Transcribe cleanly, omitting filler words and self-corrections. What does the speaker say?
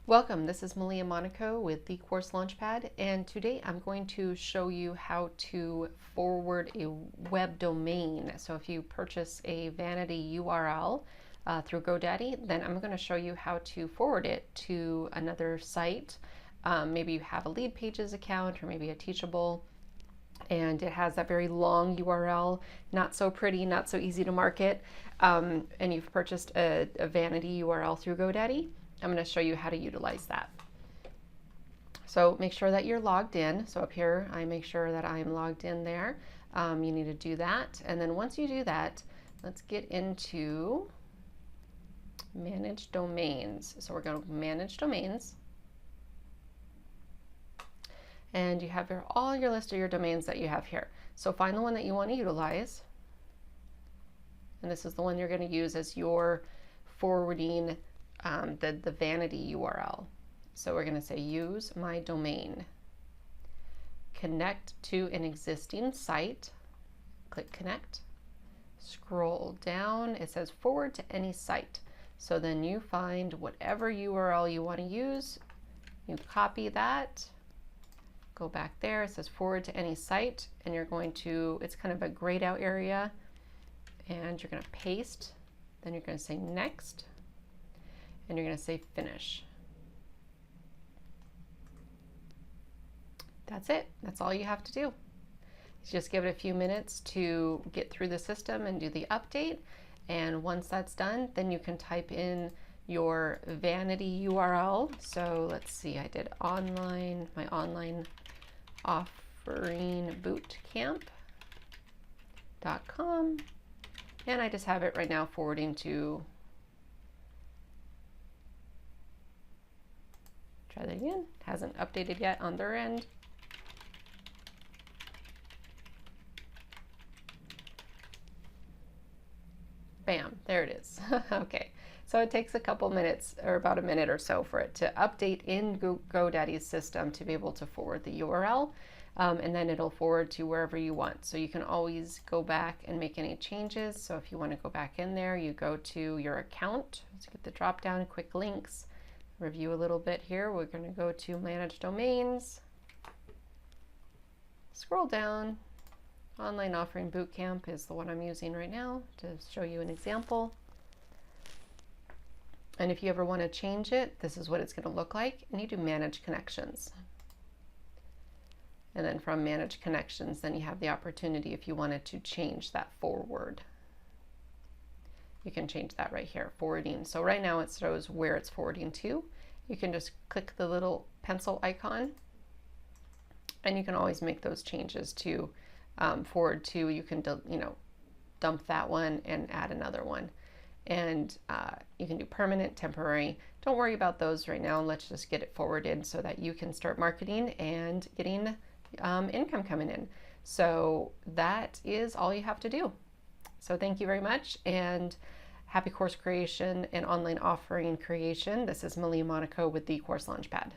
Welcome, this is Malia Monaco with the Course Launchpad, and today I'm going to show you how to forward a web domain. So if you purchase a Vanity URL through GoDaddy, then I'm going to show you how to forward it to another site. Maybe you have a Lead Pages account or maybe a Teachable, and it has that very long URL, not so pretty, not so easy to market, and you've purchased a Vanity URL through GoDaddy. I'm going to show you how to utilize that. So make sure that you're logged in. So up here, I make sure that I am logged in there. You need to do that. And then once you do that, let's get into Manage Domains. So we're going to Manage Domains. And you have all your list of your domains that you have here. So find the one that you want to utilize. And this is the one you're going to use as your forwarding the Vanity URL. So we're going to say use my domain. Connect to an existing site. Click connect. Scroll down. It says forward to any site. So then you find whatever URL you want to use. You copy that. Go back there. It says forward to any site. And you're going to, it's kind of a grayed out area. And you're going to paste. Then you're going to say next. And you're going to say finish. That's it. That's all you have to do. Just give it a few minutes to get through the system and do the update. And once that's done, then you can type in your Vanity URL. So let's see, I did my online offering bootcamp.com. And I just have it right now forwarding to, try that again, hasn't updated yet on their end. Bam, there it is. Okay, so it takes a couple minutes or about a minute or so for it to update in GoDaddy's system to be able to forward the URL, and then it'll forward to wherever you want. So you can always go back and make any changes. So if you want to go back in there, you go to your account, let's get the drop down, quick links, review a little bit here. We're going to go to Manage Domains, scroll down. Online Offering Bootcamp is the one I'm using right now to show you an example. And if you ever want to change it, this is what it's going to look like. And you do Manage Connections. And then from Manage Connections, then you have the opportunity if you wanted to change that forward. You can change that right here, forwarding. So right now it shows where it's forwarding to. You can just click the little pencil icon, and you can always make those changes to forward to. You can dump that one and add another one. And you can do permanent, temporary. Don't worry about those right now. Let's just get it forwarded so that you can start marketing and getting income coming in. So that is all you have to do. So thank you very much, and happy course creation and online offering creation. This is Malia Monaco with the Course Launchpad.